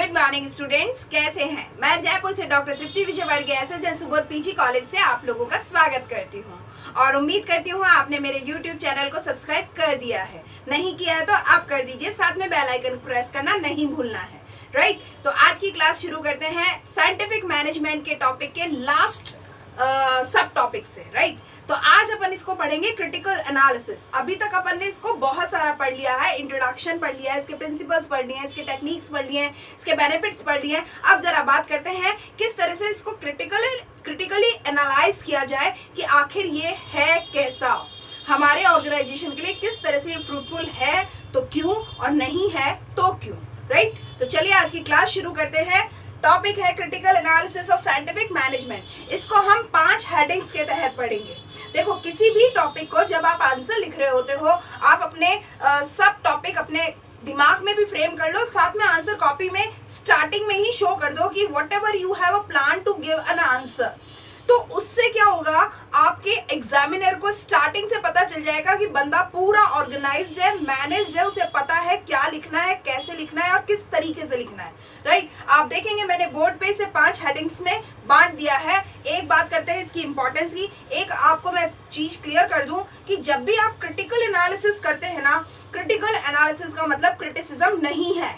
Good morning students, कैसे हैं? मैं जयपुर से डॉक्टर तृप्ति विजयवर्गीय एसएचएन सुबोध पीजी कॉलेज से आप लोगों का स्वागत करती हूं और उम्मीद करती हूं आपने मेरे यूट्यूब चैनल को सब्सक्राइब कर दिया है। नहीं किया है तो आप कर दीजिए, साथ में बेल आइकन प्रेस करना नहीं भूलना है। राइट, तो आज की क्लास शुरू करते हैं साइंटिफिक मैनेजमेंट के टॉपिक के लास्ट सब टॉपिक से। राइट, तो आज अपन इसको पढ़ेंगे क्रिटिकल एनालिसिस। अभी तक अपन ने इसको बहुत सारा पढ़ लिया है, इंट्रोडक्शन पढ़ लिया है, इसके प्रिंसिपल्स पढ़ लिए हैं, इसके टेक्निक्स पढ़ लिए हैं, इसके बेनिफिट्स पढ़ लिए हैं। अब जरा बात करते हैं किस तरह से इसको क्रिटिकली एनालाइज किया जाए कि आखिर ये है कैसा, हमारे ऑर्गेनाइजेशन के लिए किस तरह से ये फ्रूटफुल है तो क्यों, और नहीं है तो क्यों। राइट, तो चलिए आज की क्लास शुरू करते हैं। टॉपिक है critical analysis of scientific management. इसको हम 5 हेडिंग्स के तहत पढ़ेंगे। देखो, किसी भी टॉपिक को जब आप आंसर लिख रहे होते हो, आप अपने सब टॉपिक अपने दिमाग में भी फ्रेम कर लो, साथ में आंसर कॉपी में स्टार्टिंग में ही शो कर दो कि whatever you have a plan to give an answer. तो उससे क्या होगा, आपके एग्जामिनर को स्टार्टिंग से पता चल जाएगा कि बंदा पूरा ऑर्गेनाइज्ड है, मैनेज्ड है, उसे पता है क्या लिखना है, कैसे लिखना है और किस तरीके से लिखना है। राइट, आप देखेंगे मैंने बोर्ड पे इसे 5 हेडिंग्स में बांट दिया है। एक बात करते हैं इसकी इंपॉर्टेंस की। एक आपको मैं चीज क्लियर कर दूं कि जब भी आप क्रिटिकल एनालिसिस करते हैं ना, क्रिटिकल एनालिसिस का मतलब क्रिटिसिज्म नहीं है,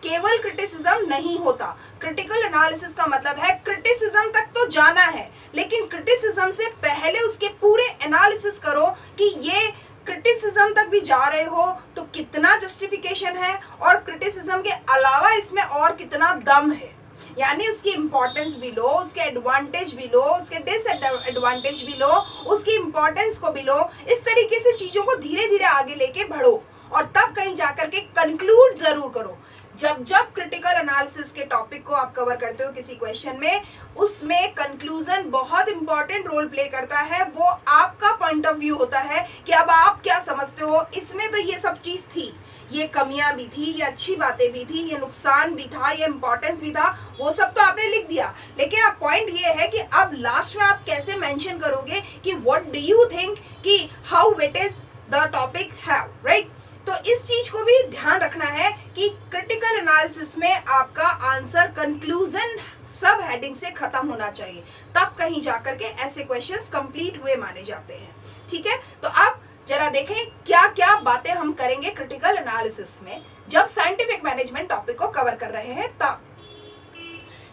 केवल क्रिटिसिज्म नहीं होता। क्रिटिकल एनालिसिस का मतलब है क्रिटिसिज्म तक तो जाना है, लेकिन क्रिटिसिज्म से पहले उसके पूरे एनालिसिस करो कि ये क्रिटिसिज्म तक भी जा रहे हो तो कितना जस्टिफिकेशन है और क्रिटिसिज्म के अलावा इसमें और कितना दम है। यानी उसकी इंपॉर्टेंस भी लो, उसके एडवांटेज भी लो, उसके डिसएडवांटेज भी लो, उसकी इंपॉर्टेंस को भी लो। इस तरीके से चीजों को धीरे धीरे आगे लेके बढ़ो और तब कहीं जाकर के कंक्लूड जरूर करो। जब क्रिटिकल एनालिसिस के टॉपिक को आप कवर करते हो किसी क्वेश्चन में, उसमें कंक्लूजन बहुत इंपॉर्टेंट रोल प्ले करता है। वो आपका पॉइंट ऑफ व्यू होता है कि अब आप क्या समझते हो, इसमें तो ये सब चीज थी, ये कमियां भी थी, ये अच्छी बातें भी थी, ये नुकसान भी था, ये इंपॉर्टेंस भी था, वो सब तो आपने लिख दिया। लेकिन अब पॉइंट ये है कि अब लास्ट में आप कैसे मेंशन करोगे कि व्हाट डू यू थिंक कि how it is the topic have. Right, तो इस चीज को भी ध्यान रखना है कि क्रिटिकल एनालिसिस में आपका आंसर कंक्लूजन सब हेडिंग से खत्म होना चाहिए, तब कहीं जाकर के ऐसे क्वेश्चंस कंप्लीट हुए माने जाते हैं। ठीक है, तो अब जरा देखें क्या क्या बातें हम करेंगे क्रिटिकल एनालिसिस में जब साइंटिफिक मैनेजमेंट टॉपिक को कवर कर रहे हैं। तब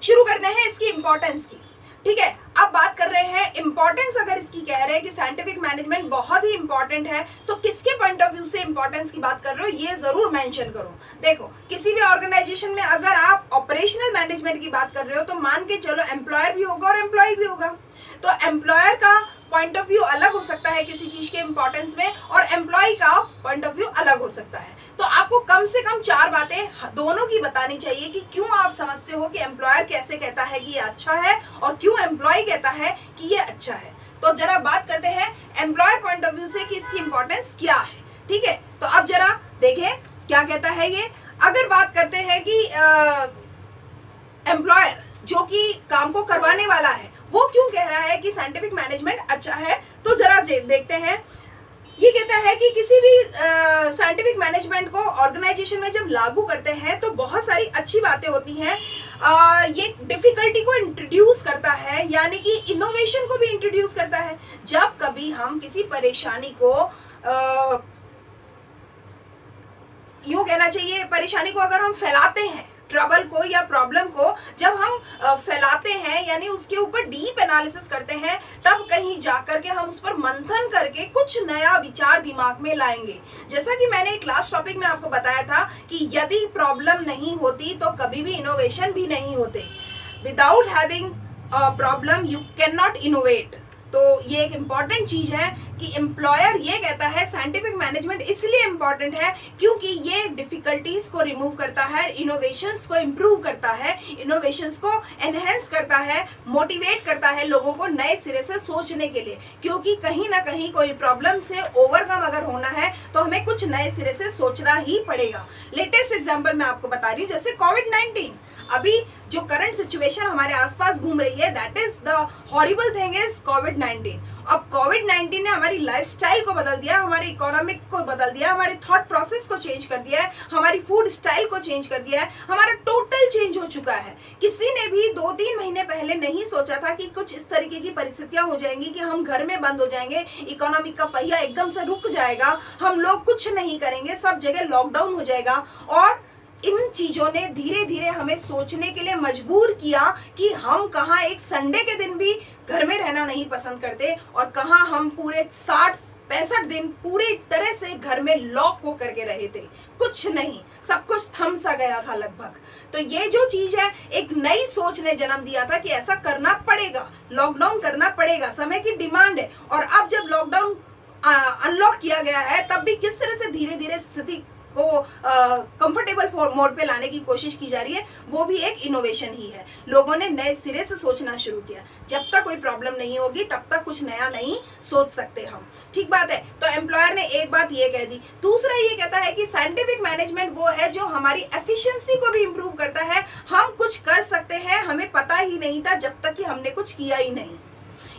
शुरू करते हैं इसकी इंपॉर्टेंस की। ठीक है, अब बात कर रहे हैं इंपॉर्टेंस। अगर इसकी कह रहे हैं कि साइंटिफिक मैनेजमेंट बहुत ही इंपॉर्टेंट है, तो किसके पॉइंट ऑफ व्यू से इंपॉर्टेंस की बात कर रहे हो ये जरूर मेंशन करो। देखो, किसी भी ऑर्गेनाइजेशन में अगर आप ऑपरेशनल मैनेजमेंट की बात कर रहे हो तो मान के चलो एम्प्लॉयर भी होगा और एम्प्लॉय भी होगा। तो एम्प्लॉयर का पॉइंट ऑफ व्यू अलग हो सकता है किसी चीज के इंपॉर्टेंस में, और एम्प्लॉय का पॉइंट ऑफ व्यू अलग हो सकता है। तो आपको कम से कम 4 बातें दोनों की बतानी चाहिए कि क्यों आप समझते हो कि एम्प्लॉयर कैसे कहता है कि ये अच्छा है और क्यों एम्प्लॉय कहता है कि ये अच्छा है। तो जरा बात करते हैं एम्प्लॉयर पॉइंट ऑफ व्यू से कि इसकी इंपॉर्टेंस क्या है। ठीक है, तो अब जरा देखें क्या कहता है ये। अगर बात करते हैं कि एम्प्लॉयर जो कि काम को करवाने वाला है, वो क्यों कह रहा है कि साइंटिफिक मैनेजमेंट अच्छा है, तो जरा देखते हैं। ये कहता है कि किसी भी साइंटिफिक मैनेजमेंट को ऑर्गेनाइजेशन में जब लागू करते हैं तो बहुत सारी अच्छी बातें होती हैं। ये डिफिकल्टी को इंट्रोड्यूस करता है, यानी कि इनोवेशन को भी इंट्रोड्यूस करता है। जब कभी हम किसी परेशानी को यूं कहना चाहिए, परेशानी को अगर हम फैलाते हैं, ट्रबल को या प्रॉब्लम को जब हम फैलाते हैं, यानी उसके ऊपर डीप एनालिसिस करते हैं, तब कहीं जाकर के हम उस पर मंथन करके कुछ नया विचार दिमाग में लाएंगे। जैसा कि मैंने एक लास्ट टॉपिक में आपको बताया था कि यदि प्रॉब्लम नहीं होती तो कभी भी इनोवेशन भी नहीं होते। Without having a problem you can not innovate. तो ये एक इम्पॉर्टेंट चीज है कि एम्प्लॉयर ये कहता है साइंटिफिक मैनेजमेंट इसलिए इम्पॉर्टेंट है क्योंकि ये डिफिकल्टीज को रिमूव करता है, इनोवेशंस को इम्प्रूव करता है, इनोवेशंस को एनहेंस करता है, मोटिवेट करता है लोगों को नए सिरे से सोचने के लिए। क्योंकि कहीं ना कहीं कोई प्रॉब्लम से ओवरकम अगर होना है तो हमें कुछ नए सिरे से सोचना ही पड़ेगा। लेटेस्ट एग्जाम्पल मैं आपको बता रही हूँ, जैसे कोविड-19। अभी जो करंट सिचुएशन हमारे आसपास घूम रही है, that is the horrible thing is कोविड-19। अब कोविड-19 ने हमारी लाइफस्टाइल को बदल दिया, हमारे इकोनॉमिक को बदल दिया, हमारे थॉट प्रोसेस को चेंज कर दिया है, हमारी फूड स्टाइल को चेंज कर दिया है, हमारा टोटल चेंज हो चुका है। किसी ने भी 2-3 महीने पहले नहीं सोचा था कि कुछ इस तरीके की परिस्थितियां हो जाएंगी कि हम घर में बंद हो जाएंगे, इकोनॉमिक का पहिया एकदम से रुक जाएगा, हम लोग कुछ नहीं करेंगे, सब जगह लॉकडाउन हो जाएगा। और इन चीजों ने धीरे धीरे हमें सोचने के लिए मजबूर किया कि हम कहाँ एक संडे के दिन भी घर में रहना नहीं पसंद करते और कहाँ हम पूरे 60-65 दिन पूरी तरह से घर में लॉक हो करके रहे थे। कुछ नहीं, सब कुछ थम सा गया था लगभग। तो ये जो चीज है, एक नई सोच ने जन्म दिया था कि ऐसा करना पड़ेगा, लॉकडाउन करना पड़ेगा, समय की डिमांड है। और अब जब लॉकडाउन अनलॉक किया गया है, तब भी किस तरह से धीरे धीरे स्थिति को कंफर्टेबल मोड पे लाने की कोशिश की जा रही है, वो भी एक इनोवेशन ही है। लोगों ने नए सिरे से सोचना शुरू किया। जब तक कोई प्रॉब्लम नहीं होगी तब तक कुछ नया नहीं सोच सकते हम, ठीक बात है। तो एम्प्लॉयर ने एक बात ये कह दी। दूसरा ये कहता है कि साइंटिफिक मैनेजमेंट वो है जो हमारी एफिशिएंसी को भी इंप्रूव करता है। हम कुछ कर सकते हैं, हमें पता ही नहीं था जब तक कि हमने कुछ किया ही नहीं।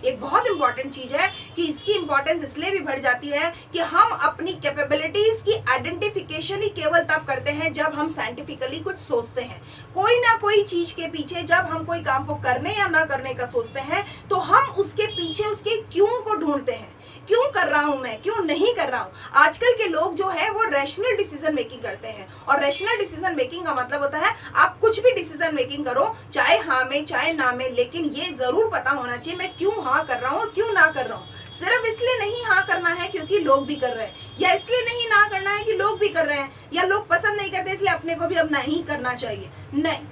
एक बहुत इंपॉर्टेंट चीज है कि इसकी इंपॉर्टेंस इसलिए भी बढ़ जाती है कि हम अपनी कैपेबिलिटीज की आइडेंटिफिकेशन ही केवल तब करते हैं जब हम साइंटिफिकली कुछ सोचते हैं। कोई ना कोई चीज के पीछे जब हम कोई काम को करने या ना करने का सोचते हैं, तो हम उसके पीछे उसके क्यों को ढूंढते हैं। क्यों कर रहा हूं मैं, क्यों नहीं कर रहा हूं। आजकल के लोग जो है वो रैशनल डिसीजन मेकिंग करते हैं, और रैशनल डिसीजन मेकिंग का मतलब होता है आप कुछ भी डिसीजन मेकिंग करो, चाहे हाँ में चाहे ना में, लेकिन ये जरूर पता होना चाहिए मैं क्यों हाँ कर रहा हूँ और क्यों ना कर रहा हूँ। सिर्फ इसलिए नहीं हाँ करना है क्योंकि लोग भी कर रहे हैं, या इसलिए नहीं ना करना है कि लोग भी कर रहे हैं, या लोग पसंद नहीं करते इसलिए अपने को भी अब नहीं करना चाहिए। नहीं,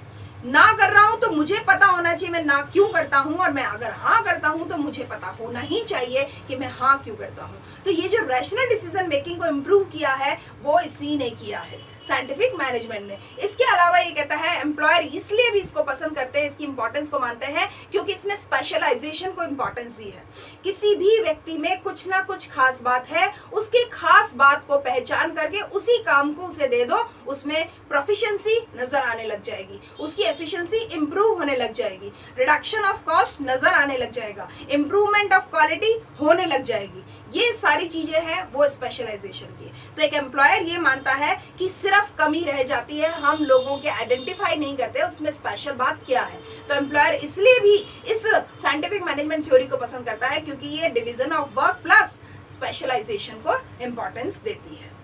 ना कर रहा हूं तो मुझे पता होना चाहिए मैं ना क्यों करता हूं, और मैं अगर हाँ करता हूं तो मुझे पता होना ही चाहिए कि मैं हाँ क्यों करता हूं। तो ये जो रैशनल डिसीजन मेकिंग को इम्प्रूव किया है वो इसी ने किया है, साइंटिफिक मैनेजमेंट ने। इसके अलावा ये कहता है एम्प्लॉयर इसलिए भी इसको पसंद करते हैं, इसकी इंपॉर्टेंस को मानते हैं, क्योंकि इसने स्पेशलाइजेशन को इंपॉर्टेंस दी है। किसी भी व्यक्ति में कुछ ना कुछ खास बात है, उसकी खास बात को पहचान करके उसी काम को उसे दे दो, उसमें प्रोफिशिएंसी नजर आने लग जाएगी, उसकी एफिशिएंसी इंप्रूव होने लग जाएगी, रिडक्शन ऑफ कॉस्ट नजर आने लग जाएगा, इंप्रूवमेंट ऑफ क्वालिटी होने लग जाएगी। ये सारी चीजें हैं वो स्पेशलाइजेशन की। तो एक एम्प्लॉयर ये मानता है कि सिर्फ कमी रह जाती है, हम लोगों के आइडेंटिफाई नहीं करते उसमें स्पेशल बात क्या है। तो एम्प्लॉयर इसलिए भी इस साइंटिफिक मैनेजमेंट थ्योरी को पसंद करता है क्योंकि ये division of work plus specialisation को इंपॉर्टेंस देती है,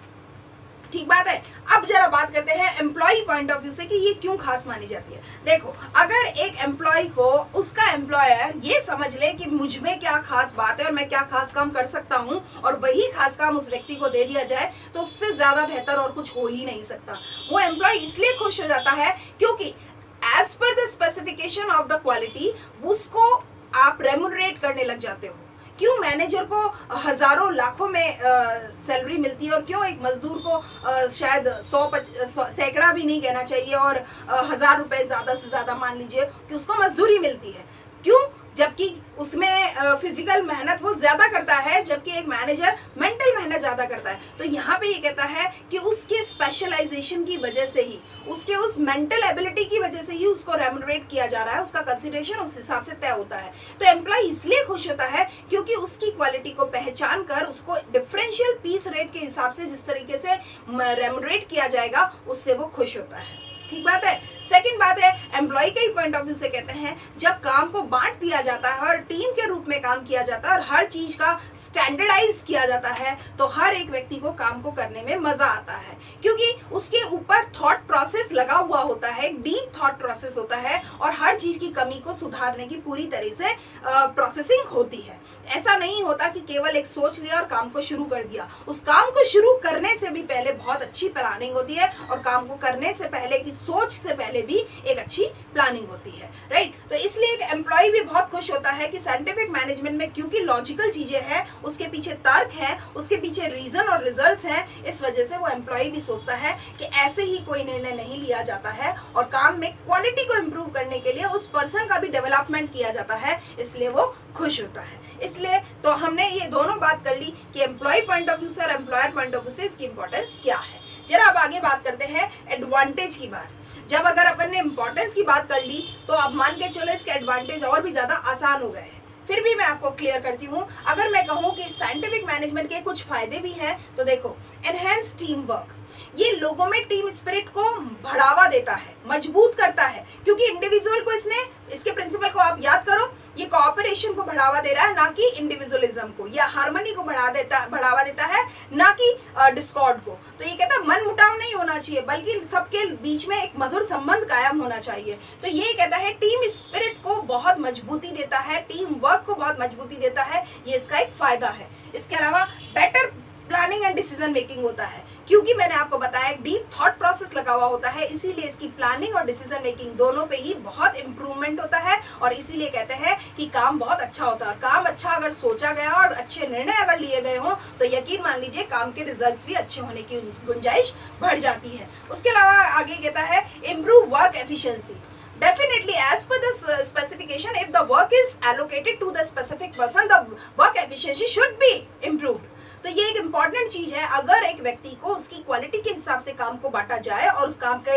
ठीक बात है। अब जरा बात करते हैं एम्प्लॉय पॉइंट ऑफ व्यू से कि ये क्यों खास मानी जाती है। देखो, अगर एक एम्प्लॉय को उसका एम्प्लॉयर ये समझ ले कि मुझ में क्या खास बात है और मैं क्या खास काम कर सकता हूँ, और वही खास काम उस व्यक्ति को दे दिया जाए, तो उससे ज्यादा बेहतर और कुछ हो ही नहीं सकता। वो एम्प्लॉय इसलिए खुश हो जाता है क्योंकि as per the specification of the quality उसको आप रेम्यूनरेट करने लग जाते हो। क्यों मैनेजर को हजारों लाखों में सैलरी मिलती है, और क्यों एक मजदूर को शायद 100 सैकड़ा भी नहीं कहना चाहिए और 1000 रुपए ज्यादा से ज्यादा मान लीजिए कि उसको मजदूरी मिलती है। क्यों? जबकि उसमें फिजिकल मेहनत वो ज्यादा करता है, जबकि एक मैनेजर मेंटल मेहनत ज्यादा करता है। तो यहाँ पे ये कहता है कि उसके स्पेशलाइजेशन की वजह से ही, उसके उस मेंटल एबिलिटी की वजह से ही उसको रेम्यूनरेट किया जा रहा है, उसका कंसिडरेशन उस हिसाब से तय होता है। तो एम्प्लॉय इसलिए खुश होता है क्योंकि उसकी क्वालिटी को पहचान कर उसको डिफरेंशियल पीस रेट के हिसाब से जिस तरीके से रेम्यूनरेट किया जाएगा उससे वो खुश होता है, ठीक बात है। सेकंड बात है, एम्प्लॉय के पॉइंट ऑफ व्यू से कहते हैं जब काम को बांट दिया जाता है और टीम के रूप में काम किया जाता है और हर चीज का स्टैंडर्डाइज किया जाता है, तो हर एक व्यक्ति को काम को करने में मजा आता है, क्योंकि उसके ऊपर थॉट प्रोसेस लगा हुआ होता है, एक डीप थॉट प्रोसेस होता है, और हर चीज की कमी को सुधारने की पूरी तरह से प्रोसेसिंग होती है। ऐसा नहीं होता कि केवल एक सोच लिया और काम को शुरू कर दिया। उस काम को शुरू करने से भी पहले बहुत अच्छी प्लानिंग होती है, और काम को करने से पहले की सोच से पहले भी एक अच्छी प्लानिंग होती है, राइट। तो इसलिए एक एम्प्लॉय भी बहुत खुश होता है कि साइंटिफिक मैनेजमेंट में क्योंकि लॉजिकल चीजें हैं, उसके पीछे तर्क है, उसके पीछे रीजन और रिजल्ट्स हैं, इस वजह से वो एम्प्लॉय भी सोचता है कि ऐसे ही कोई निर्णय नहीं लिया जाता है, और काम में क्वालिटी को इंप्रूव करने के लिए उस पर्सन का भी डेवलपमेंट किया जाता है, इसलिए वो खुश होता है। इसलिए तो हमने ये दोनों बात कर ली कि एम्प्लॉय पॉइंट ऑफ व्यू से और एम्प्लॉयर पॉइंट ऑफ व्यू से इसकी इंपॉर्टेंस क्या है। जरा अब आगे बात करते हैं एडवांटेज की बात। जब अगर अपन ने इंपॉर्टेंस की बात कर ली तो अब मान के चलो इसके एडवांटेज और भी ज्यादा आसान हो गए हैं। फिर भी मैं आपको क्लियर करती हूँ, अगर मैं कहूँ कि साइंटिफिक मैनेजमेंट के कुछ फायदे भी हैं तो देखो, एनहेंस टीम वर्क, ये लोगों में टीम स्पिरिट को बढ़ावा देता है, मजबूत करता है, क्योंकि इंडिविजुअल को इसके प्रिंसिपल को आप याद करो, ये कोऑपरेशन को बढ़ावा दे रहा है, ना कि इंडिविजुअलिज्म को, या हार्मनी को बढ़ावा देता है, ना कि डिस्कॉर्ड को। तो ये कहता है मन मुटाव नहीं होना चाहिए, बल्कि सबके बीच में एक मधुर संबंध कायम होना चाहिए। तो ये कहता है टीम स्पिरिट को बहुत मजबूती देता है, टीम वर्क को बहुत मजबूती देता है, ये इसका एक फायदा है। इसके अलावा better planning and decision making होता है, क्योंकि मैंने आपको बताया डीप थॉट प्रोसेस लगा हुआ होता है, इसीलिए इसकी प्लानिंग और डिसीजन मेकिंग दोनों पे ही बहुत इंप्रूवमेंट होता है, और इसीलिए कहते हैं कि काम बहुत अच्छा होता है। और काम अच्छा अगर सोचा गया और अच्छे निर्णय अगर लिए गए हों तो यकीन मान लीजिए काम के रिजल्ट्स भी अच्छे होने की गुंजाइश बढ़ जाती है। उसके अलावा आगे कहता है improve work efficiency. Definitely, as per the specification, if the work is allocated to the specific person, the work efficiency should be improved. तो ये एक इम्पॉर्टेंट चीज है, अगर एक व्यक्ति को उसकी क्वालिटी के हिसाब से काम को बांटा जाए और उस काम के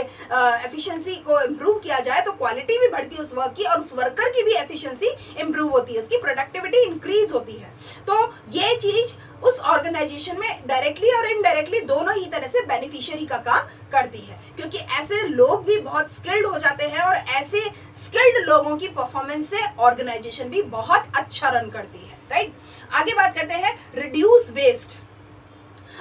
एफिशिएंसी को इम्प्रूव किया जाए तो क्वालिटी भी बढ़ती है उस वर्क की, और उस वर्कर की भी एफिशिएंसी इम्प्रूव होती है, उसकी प्रोडक्टिविटी इंक्रीज होती है। तो ये चीज उस ऑर्गेनाइजेशन में डायरेक्टली और इनडायरेक्टली दोनों ही तरह से बेनिफिशियरी का काम करती है, क्योंकि ऐसे लोग भी बहुत स्किल्ड हो जाते हैं, और ऐसे स्किल्ड लोगों की परफॉर्मेंस से ऑर्गेनाइजेशन भी बहुत अच्छा रन करती है, राइट। आगे बात करते हैं रिड्यूस वेस्ट।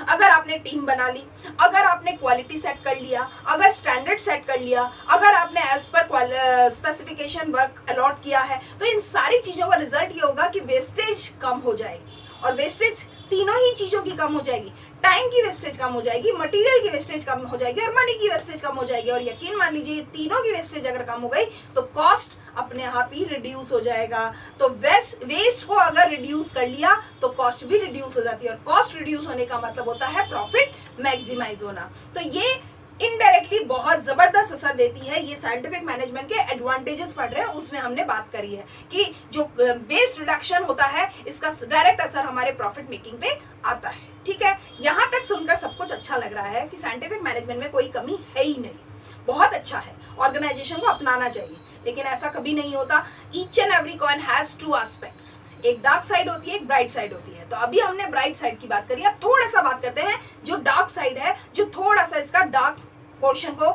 अगर आपने टीम बना ली, अगर आपने क्वालिटी सेट कर लिया, अगर स्टैंडर्ड सेट कर लिया, अगर आपने as per specification work allot किया है, तो इन सारी चीजों का रिजल्ट ये होगा कि वेस्टेज कम हो जाएगी। और वेस्टेज तीनों ही चीजों की कम हो जाएगी, टाइम की वेस्टेज कम हो जाएगी, मटेरियल की वेस्टेज कम हो जाएगी, और मनी की वेस्टेज कम हो जाएगी। और यकीन मान लीजिए तीनों की वेस्टेज अगर कम हो गई तो कॉस्ट अपने आप ही रिड्यूस हो जाएगा। तो वेस्ट को अगर रिड्यूस कर लिया तो कॉस्ट भी रिड्यूस हो जाती है, और कॉस्ट रिड्यूस होने का मतलब होता है प्रॉफिट मैक्सिमाइज होना। तो ये इनडायरेक्टली बहुत जबरदस्त असर देती है। ये साइंटिफिक मैनेजमेंट के एडवांटेजेस पढ़ रहे हैं, उसमें हमने बात करी है कि जो वेस्ट रिडक्शन होता है इसका डायरेक्ट असर हमारे प्रॉफिट मेकिंग पे आता है। ठीक है, यहाँ तक सुनकर सब कुछ अच्छा लग रहा है कि साइंटिफिक मैनेजमेंट में कोई कमी है ही नहीं, बहुत अच्छा है, ऑर्गेनाइजेशन को अपनाना चाहिए। लेकिन ऐसा कभी नहीं होता। Each and every coin has two aspects, एक डार्क साइड होती है, एक ब्राइट साइड होती है। तो अभी हमने ब्राइट साइड की बात करी, अब थोड़ा सा बात करते हैं जो डार्क साइड है, जो थोड़ा सा इसका डार्क पोर्शन को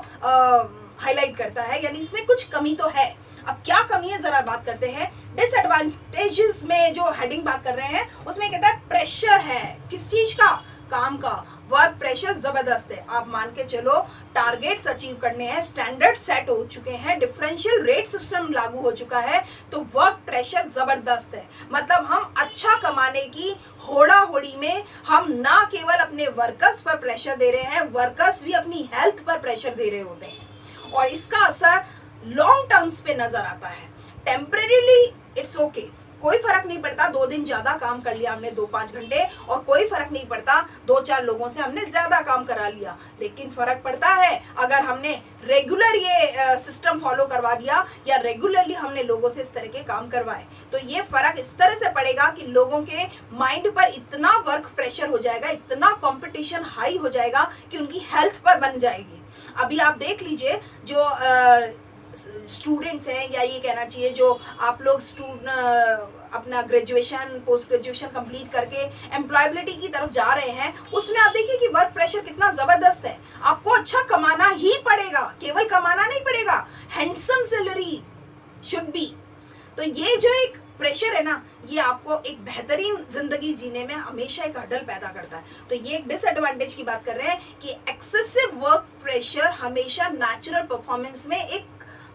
हाईलाइट करता है, यानी इसमें कुछ कमी तो है। अब क्या कमी है जरा बात करते हैं। डिसएडवांटेजेस में जो हेडिंग बात कर रहे हैं उसमें कहता है प्रेशर है, किस चीज का, काम का। वर्क प्रेशर जबरदस्त है, आप मान के चलो टारगेट्स अचीव करने हैं, स्टैंडर्ड सेट हो चुके हैं, डिफरेंशियल रेट सिस्टम लागू हो चुका है, तो वर्क प्रेशर जबरदस्त है। मतलब हम अच्छा कमाने की होड़ा होड़ी में हम ना केवल अपने वर्कर्स पर प्रेशर दे रहे हैं, वर्कर्स भी अपनी हेल्थ पर प्रेशर दे रहे होते हैं, और इसका असर लॉन्ग टर्म्स पे नजर आता है। टेम्परेरीली इट्स ओके, कोई फर्क नहीं पड़ता, 2 दिन ज्यादा काम कर लिया हमने 2-5 घंटे, और कोई फर्क नहीं पड़ता 2-4 लोगों से हमने ज्यादा काम करा लिया। लेकिन फर्क पड़ता है अगर हमने रेगुलर ये सिस्टम फॉलो करवा दिया, या रेगुलरली हमने लोगों से इस तरह के काम करवाए, तो ये फर्क इस तरह से पड़ेगा कि लोगों के माइंड पर इतना वर्क प्रेशर हो जाएगा, इतना कंपटीशन हाई हो जाएगा कि उनकी हेल्थ पर बन जाएगी। अभी आप देख लीजिए जो स्टूडेंट्स हैं, या ये कहना चाहिए जो आप लोग अपना ग्रेजुएशन पोस्ट ग्रेजुएशन कंप्लीट करके एम्प्लॉयबिलिटी की तरफ जा रहे हैं, उसमें आप देखिए कि वर्क प्रेशर कितना जबरदस्त है। आपको अच्छा कमाना ही पड़ेगा, केवल कमाना नहीं पड़ेगा, हैंडसम सैलरी शुड बी। तो ये जो एक प्रेशर है ना, ये आपको एक बेहतरीन जिंदगी जीने में हमेशा एक हर्डल पैदा करता है। तो ये एक डिसएडवांटेज की बात कर रहे हैं कि एक्सेसिव वर्क प्रेशर हमेशा नेचुरल परफॉर्मेंस में एक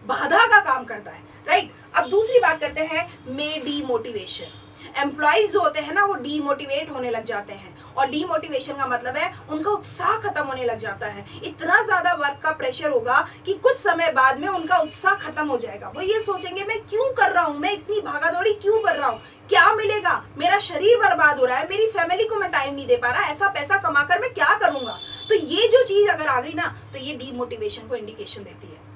बाधा का काम करता है, राइट। अब दूसरी बात करते हैं में डीमोटिवेशन। एम्प्लॉइज जो होते हैं ना, वो डीमोटिवेट होने लग जाते हैं, और डीमोटिवेशन का मतलब है उनका उत्साह खत्म होने लग जाता है। इतना ज्यादा वर्क का प्रेशर होगा कि कुछ समय बाद में उनका उत्साह खत्म हो जाएगा। वो ये सोचेंगे मैं क्यों कर रहा हूँ, मैं इतनी भागा दौड़ी क्यों कर रहा हूँ, क्या मिलेगा, मेरा शरीर बर्बाद हो रहा है, मेरी फैमिली को मैं टाइम नहीं दे पा रहा, ऐसा पैसा कमाकर मैं क्या करूंगा। तो ये जो चीज अगर आ गई ना, तो ये डीमोटिवेशन को इंडिकेशन देती है।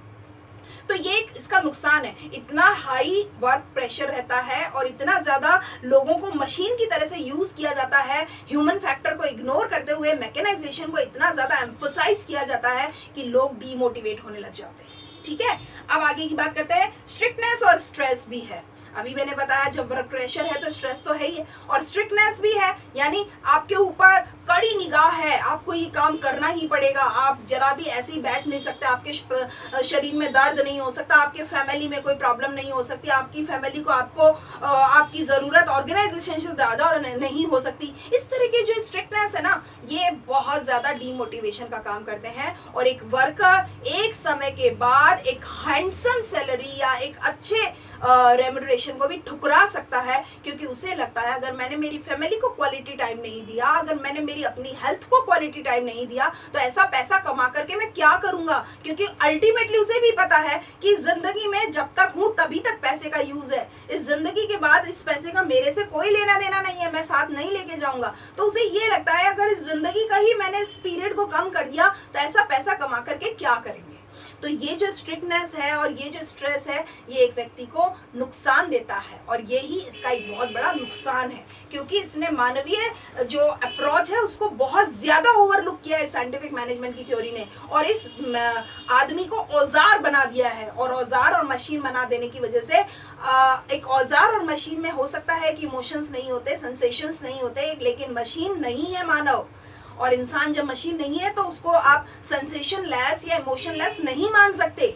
तो ये एक इसका नुकसान है। इतना हाई वर्क प्रेशर रहता है और इतना ज़्यादा लोगों को मशीन की तरह से यूज़ किया जाता है, ह्यूमन फैक्टर को इग्नोर करते हुए मैकेनाइजेशन को इतना ज़्यादा एम्फोसाइज किया जाता है कि लोग डीमोटिवेट होने लग जाते हैं। ठीक है, अब आगे की बात करते हैं। स्ट्रिक्टनेस और स्ट्रेस भी है। अभी मैंने बताया जब वर्क प्रेशर है तो स्ट्रेस तो है ही है, और स्ट्रिक्टनेस भी है, यानी आपके ऊपर कड़ी निगाह है, आपको ये काम करना ही पड़ेगा, आप जरा भी ऐसे ही बैठ नहीं सकते, आपके शरीर में दर्द नहीं हो सकता, आपके फैमिली में कोई प्रॉब्लम नहीं हो सकती, आपकी फैमिली को आपकी ज़रूरत ऑर्गेनाइजेशन से ज़्यादा नहीं हो सकती। इस तरह की जो स्ट्रिक्टनेस है ना, ये बहुत ज़्यादा डीमोटिवेशन का काम करते हैं, और एक वर्कर एक समय के बाद एक हैंडसम सैलरी या एक अच्छे रेम्यूनरेशन को भी ठुकरा सकता है, क्योंकि उसे लगता है अगर मैंने मेरी फैमिली को क्वालिटी टाइम नहीं दिया, अगर मैंने मेरी अपनी हेल्थ को क्वालिटी टाइम नहीं दिया, तो ऐसा पैसा कमा करके मैं क्या करूंगा। क्योंकि अल्टीमेटली उसे भी पता है कि जिंदगी में जब तक हूं तभी तक पैसे का यूज है, इस जिंदगी के बाद इस पैसे का मेरे से कोई लेना देना नहीं है, मैं साथ नहीं लेके जाऊंगा। तो उसे ये लगता है अगर इस जिंदगी का ही मैंने इस पीरियड को कम कर दिया तो ऐसा पैसा कमा करके क्या करेंगे। तो ये जो स्ट्रिक्टनेस है और ये जो स्ट्रेस है, ये एक व्यक्ति को नुकसान देता है, और यही इसका एक बहुत बड़ा नुकसान है, क्योंकि इसने मानवीय जो अप्रोच है उसको बहुत ज़्यादा ओवरलुक किया है साइंटिफिक मैनेजमेंट की थ्योरी ने, और इस आदमी को औजार बना दिया है। और औजार और मशीन बना देने की वजह से एक औजार और मशीन में हो सकता है कि इमोशंस नहीं होते, सेंसेशंस नहीं होते, लेकिन मशीन नहीं है मानव, और इंसान जब मशीन नहीं है तो उसको आप सेंसेशन लेस या इमोशन लेस नहीं मान सकते।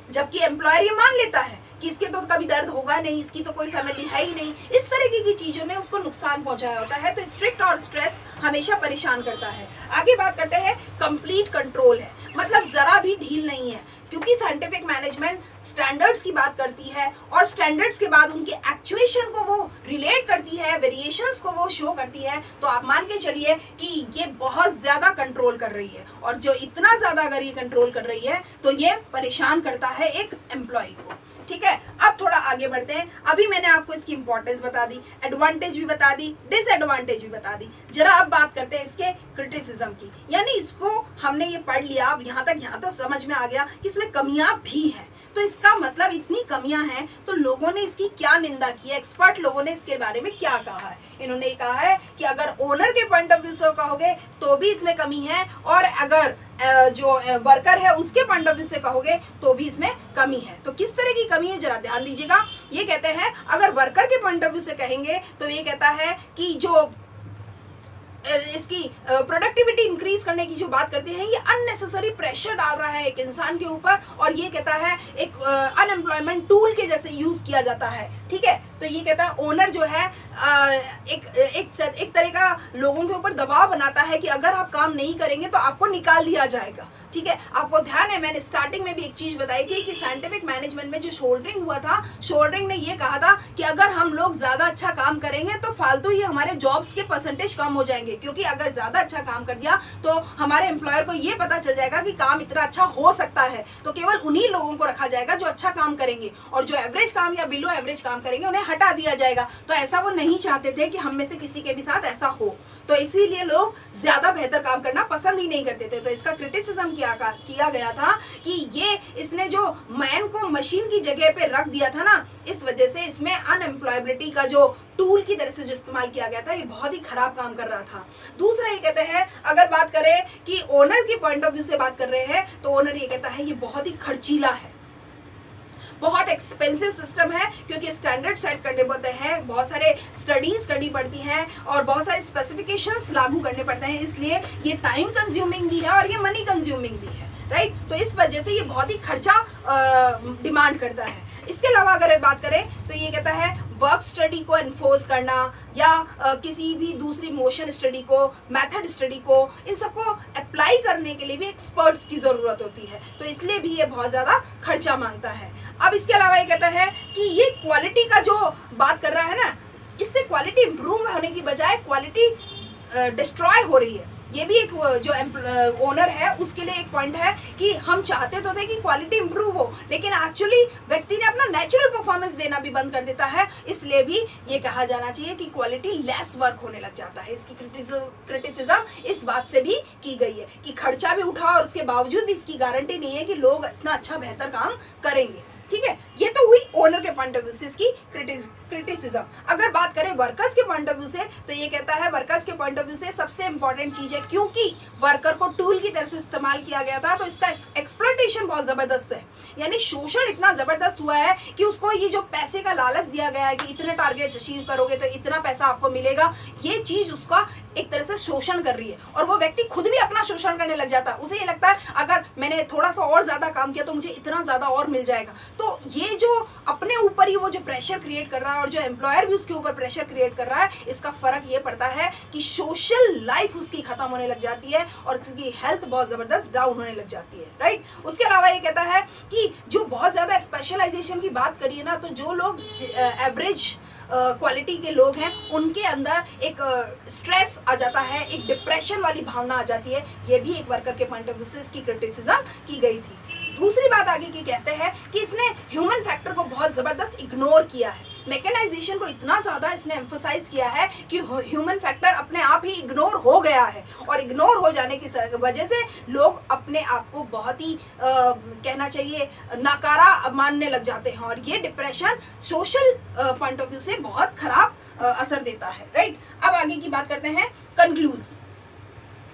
जबकि एम्प्लॉयर ये मान लेता है कि इसके तो कभी दर्द होगा नहीं, इसकी तो कोई फैमिली है ही नहीं, इस तरीके की चीज़ों ने उसको नुकसान पहुंचाया होता है। तो स्ट्रिक्ट और स्ट्रेस हमेशा परेशान करता है। आगे बात करते हैं, कंप्लीट कंट्रोल है, मतलब ज़रा भी ढील नहीं है, क्योंकि साइंटिफिक मैनेजमेंट स्टैंडर्ड्स की बात करती है, और स्टैंडर्ड्स के बाद उनके एक्चुएशन को वो रिलेट करती है, वेरिएशंस को वो शो करती है। तो आप मान के चलिए कि ये बहुत ज़्यादा कंट्रोल कर रही है, और जो इतना ज़्यादा अगर ये कंट्रोल कर रही है तो ये परेशान करता है एक एम्प्लॉय को। ठीक है, अब थोड़ा आगे बढ़ते हैं। अभी मैंने आपको इसकी इंपॉर्टेंस बता दी, एडवांटेज भी बता दी, डिसएडवांटेज भी बता दी। जरा अब बात करते हैं इसके क्रिटिसिज्म की, यानी इसको हमने ये पढ़ लिया, अब यहाँ तो समझ में आ गया कि इसमें कमियां भी हैं। तो इसका मतलब इतनी कमियां हैं तो लोगों ने इसकी क्या निंदा की है, एक्सपर्ट लोगों ने इसके बारे में क्या कहा है। इन्होंने कहा है कि अगर ओनर के पॉइंट ऑफ व्यू से कहोगे तो भी इसमें कमी है, और अगर जो वर्कर है उसके पॉइंट ऑफ व्यू से कहोगे तो भी इसमें कमी है। तो किस तरह की कमी है जरा ध्यान दीजिएगा। ये कहते हैं, अगर वर्कर के पॉइंट ऑफ व्यू से कहेंगे तो ये कहता है कि जो इसकी प्रोडक्टिविटी इंक्रीज करने की जो बात करते हैं, ये अननेसेसरी प्रेशर डाल रहा है एक इंसान के ऊपर, और ये कहता है एक अनएम्प्लॉयमेंट टूल के जैसे यूज किया जाता है। ठीक है, तो ये कहता है ओनर जो है एक तरह का लोगों के ऊपर दबाव बनाता है कि अगर आप काम नहीं करेंगे तो आपको निकाल दिया जाएगा। ठीक है, आपको ध्यान है मैंने स्टार्टिंग में भी एक चीज बताई थी कि साइंटिफिक मैनेजमेंट में जो शोल्डरिंग हुआ था, शोल्डरिंग ने ये कहा था कि अगर हम लोग ज्यादा अच्छा काम करेंगे तो फालतू ही हमारे जॉब्स के परसेंटेज कम हो जाएंगे, क्योंकि अगर ज्यादा अच्छा काम कर दिया तो हमारे एम्प्लॉयर को ये पता चल जाएगा कि काम इतना अच्छा हो सकता है, तो केवल उन्हीं लोगों को रखा जाएगा जो अच्छा काम करेंगे, और जो एवरेज काम या बिलो एवरेज काम करेंगे उन्हें हटा दिया जाएगा। तो ऐसा वो नहीं चाहते थे कि हम में से किसी के भी साथ ऐसा हो, तो इसीलिए लोग ज्यादा बेहतर काम करना पसंद ही नहीं करते थे। तो इसका क्रिटिसिज्म किया गया था कि ये इसने जो मैन को मशीन की जगह पे रख दिया था ना, इस वजह से इसमें अनएम्प्लॉयबिलिटी का जो टूल की तरह से जो इस्तेमाल किया गया था, ये बहुत ही खराब काम कर रहा था। दूसरा ये कहते हैं, अगर बात करें कि ओनर के पॉइंट ऑफ व्यू से बात कर रहे हैं, तो ओनर ये कहता है ये बहुत ही खर्चीला है, बहुत एक्सपेंसिव सिस्टम है, क्योंकि स्टैंडर्ड सेट करने पड़ते हैं, बहुत सारे स्टडीज करनी पड़ती हैं, और बहुत सारे स्पेसिफिकेशंस लागू करने पड़ते हैं, इसलिए ये टाइम कंज्यूमिंग भी है और ये मनी कंज्यूमिंग भी है। राइट, तो इस वजह से ये बहुत ही खर्चा डिमांड करता है। इसके अलावा अगर बात करें तो ये कहता है वर्क स्टडी को एनफोर्स करना, या किसी भी दूसरी मोशन स्टडी को, मेथड स्टडी को, इन सबको अप्लाई करने के लिए भी एक्सपर्ट्स की ज़रूरत होती है, तो इसलिए भी ये बहुत ज़्यादा खर्चा मांगता है। अब इसके अलावा ये कहता है कि ये क्वालिटी का जो बात कर रहा है ना, इससे क्वालिटी इंप्रूव होने की बजाय क्वालिटी डिस्ट्रॉय हो रही है। ये भी एक जो ओनर है उसके लिए एक पॉइंट है कि हम चाहते तो थे कि क्वालिटी इंप्रूव हो, लेकिन एक्चुअली व्यक्ति ने अपना नेचुरल परफॉर्मेंस देना भी बंद कर देता है, इसलिए भी ये कहा जाना चाहिए कि क्वालिटी लेस वर्क होने लग जाता है। इसकी क्रिटिसिज्म इस बात से भी की गई है कि खर्चा भी उठा और उसके बावजूद भी इसकी गारंटी नहीं है कि लोग इतना अच्छा बेहतर काम करेंगे। ठीक है, ये तो हुई ओनर के पॉइंट ऑफ व्यू से इसकी क्रिटिसिज्म। अगर बात करें वर्कर्स के पॉइंट ऑफ व्यू से, तो ये कहता है वर्कर्स के पॉइंट ऑफ व्यू से सबसे इंपॉर्टेंट चीज है, क्योंकि वर्कर को टूल की तरह से इस्तेमाल किया गया था, तो इसका एक्सप्लॉयटेशन बहुत जबरदस्त है। यानी शोषण इतना जबरदस्त हुआ है कि उसको ये जो पैसे का लालच दिया गया है कि इतने टारगेट अचीव करोगे तो इतना पैसा आपको मिलेगा, ये चीज उसका एक तरह से शोषण कर रही है, और वो व्यक्ति खुद भी अपना शोषण करने लग जाता है। उसे ये लगता है अगर मैंने थोड़ा सा और ज्यादा काम किया तो मुझे इतना ज्यादा और मिल जाएगा। तो ये जो अपने ऊपर ही वो जो प्रेशर क्रिएट कर रहा है और जो एम्प्लॉयर भी उसके ऊपर प्रेशर क्रिएट कर रहा है, इसका फर्क ये पड़ता है कि सोशल लाइफ उसकी खत्म होने लग जाती है और उसकी हेल्थ बहुत जबरदस्त डाउन होने लग जाती है। राइट, उसके अलावा ये कहता है कि जो बहुत ज्यादा स्पेशलाइजेशन की बात करिए ना, तो जो लोग एवरेज क्वालिटी के लोग हैं उनके अंदर एक स्ट्रेस आ जाता है, एक डिप्रेशन वाली भावना आ जाती है। ये भी एक वर्कर के पॉइंट ऑफ व्यू से इसकी क्रिटिसिज्म की गई थी। दूसरी बात आगे की कहते हैं कि इसने ह्यूमन फैक्टर को बहुत जबरदस्त इग्नोर किया है। मैकेनाइजेशन को इतना ज्यादा इसने एम्फोसाइज किया है कि ह्यूमन फैक्टर अपने आप ही इग्नोर हो गया है, और इग्नोर हो जाने की वजह से लोग अपने आप को बहुत ही कहना चाहिए नकारा मानने लग जाते हैं, और ये depression social point of view से बहुत खराब असर देता है। राइट, अब आगे की बात करते हैं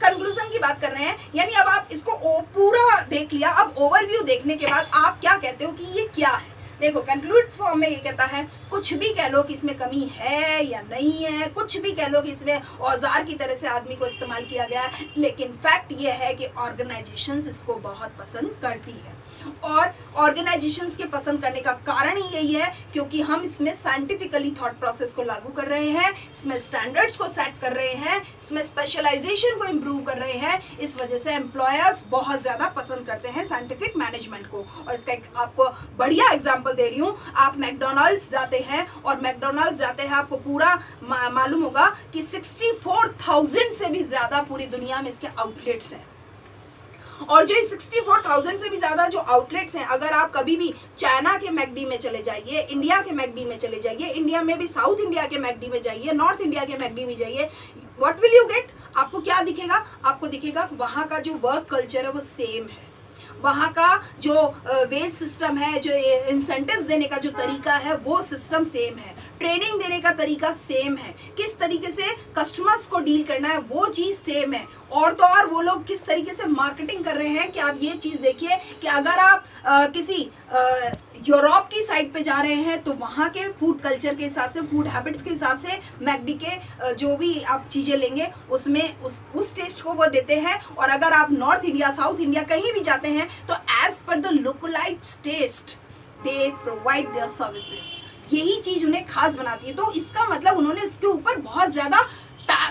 कंक्लूजन की बात कर रहे हैं, यानी अब आप इसको पूरा देख लिया, अब ओवरव्यू देखने के बाद आप क्या कहते हो कि ये क्या है। देखो, कंक्लूड फॉर्म में ये कहता है कुछ भी कह लो कि इसमें कमी है या नहीं है, कुछ भी कह लो कि इसमें औजार की तरह से आदमी को इस्तेमाल किया गया है, लेकिन फैक्ट ये है कि ऑर्गेनाइजेशंस इसको बहुत पसंद करती है। और ऑर्गेनाइजेशंस के पसंद करने का कारण ही यही है क्योंकि हम इसमें साइंटिफिकली थॉट प्रोसेस को लागू कर रहे हैं, इसमें स्टैंडर्ड्स को सेट कर रहे हैं, इसमें स्पेशलाइजेशन को इम्प्रूव कर रहे हैं। इस वजह से एम्प्लॉयर्स बहुत ज्यादा पसंद करते हैं साइंटिफिक मैनेजमेंट को। और इसका एक आपको बढ़िया एग्जांपल दे रही हूँ, आप मैकडोनल्ड्स जाते हैं और मैकडोनल्ड्स जाते हैं, आपको पूरा मालूम होगा कि 64,000 से भी ज्यादा पूरी दुनिया में इसके आउटलेट्स हैं। और जो 64,000 से भी ज्यादा जो आउटलेट्स हैं, अगर आप कभी भी चाइना के मैकडी में चले जाइए, इंडिया के मैकडी में चले जाइए, इंडिया में भी साउथ इंडिया के मैकडी में जाइए, नॉर्थ इंडिया के मैकडी में जाइए, व्हाट विल यू गेट? आपको क्या दिखेगा? आपको दिखेगा वहां का जो वर्क कल्चर है वो सेम है, वहाँ का जो वेज सिस्टम है, जो इंसेंटिव्स देने का जो तरीका है वो सिस्टम सेम है, ट्रेनिंग देने का तरीका सेम है, किस तरीके से कस्टमर्स को डील करना है वो चीज़ सेम है। और तो और वो लोग किस तरीके से मार्केटिंग कर रहे हैं कि आप ये चीज़ देखिए कि अगर आप किसी यूरोप की साइड पे जा रहे हैं तो वहाँ के फूड कल्चर के हिसाब से, फूड हैबिट्स के हिसाब से मैकडी के जो भी आप चीज़ें लेंगे उसमें उस टेस्ट को वो देते हैं। और अगर आप नॉर्थ इंडिया, साउथ इंडिया कहीं भी जाते हैं तो as per the localised taste they provide their services. यही चीज़ उन्हें खास बनाती है। तो इसका मतलब उन्होंने इसके ऊपर बहुत ज़्यादा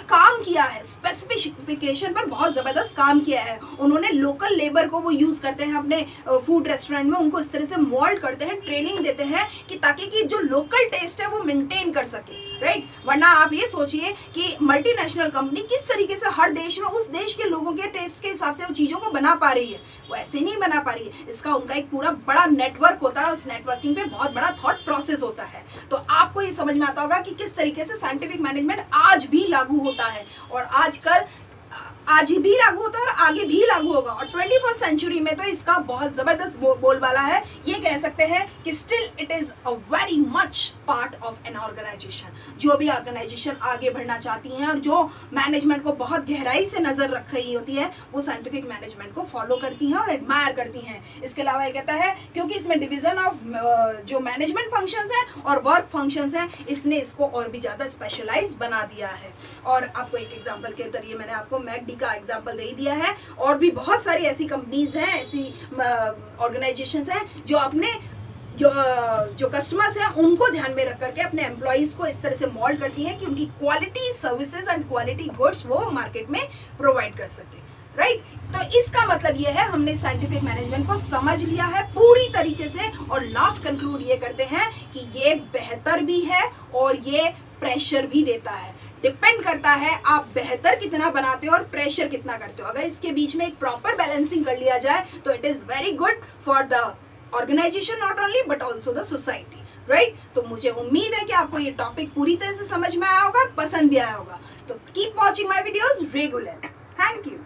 काम किया है, स्पेसिफिकेशन पर बहुत ज़बरदस्त काम किया है। उन्होंने लोकल लेबर को वो यूज़ करते हैं अपने फूड रेस्टोरेंट में, उनको इस तरह से मोल्ड करते हैं, ट्रेनिंग देते हैं कि ताकि कि जो लोकल टेस्ट है वो मेंटेन कर सके। राइट, वरना आप ये सोचिए कि मल्टीनेशनल कंपनी किस तरीके से हर देश में उस देश के लोगों के टेस्ट के हिसाब से वो चीज़ों को बना पा रही है, वो ऐसे नहीं बना पा रही है। इसका उनका एक पूरा बड़ा नेटवर्क होता है, उस नेटवर्किंग पे बहुत बड़ा थॉट प्रोसेस होता है। तो आपको ये समझ में आता होगा कि किस तरीके से साइंटिफिक मैनेजमेंट आज भी लागू होता है, और आजकल आज भी लागू होता है और आगे भी लागू होगा। और 21st सेंचुरी में तो इसका बहुत जबरदस्त बोलबाला है। ये कह सकते हैं कि still it is a very much part of an organisation. जो भी ऑर्गेनाइजेशन आगे बढ़ना चाहती हैं और जो मैनेजमेंट को बहुत गहराई से नजर रख रही होती है वो साइंटिफिक मैनेजमेंट को फॉलो करती हैं और एडमायर करती हैं। इसके अलावा ये कहता है क्योंकि इसमें डिवीजन ऑफ जो मैनेजमेंट फंक्शंस हैं और वर्क फंक्शंस हैं, इसने इसको और भी ज्यादा स्पेशलाइज बना दिया है। और आपको एक एग्जाम्पल के जरिए मैंने आपको मैकडी का एग्जांपल दे दिया है, और भी बहुत सारी ऐसी कंपनीज हैं, ऐसी ऑर्गेनाइजेशंस हैं जो अपने जो कस्टमर्स हैं उनको ध्यान में रख करके अपने एम्प्लॉइज को इस तरह से मोल्ड करती हैं कि उनकी quality services and quality goods वो मार्केट में प्रोवाइड कर सके। राइट, तो इसका मतलब ये है हमने साइंटिफिक मैनेजमेंट को समझ लिया है पूरी तरीके से, और लास्ट कंक्लूड ये करते हैं कि ये बेहतर भी है और ये प्रेशर भी देता है। डिपेंड करता है आप बेहतर कितना बनाते हो और प्रेशर कितना करते हो। अगर इसके बीच में एक प्रॉपर बैलेंसिंग कर लिया जाए तो it is very good for the organisation, not only but also the society, right. तो मुझे उम्मीद है कि आपको ये टॉपिक पूरी तरह से समझ में आया होगा और पसंद भी आया होगा। तो keep watching my videos regular. Thank you.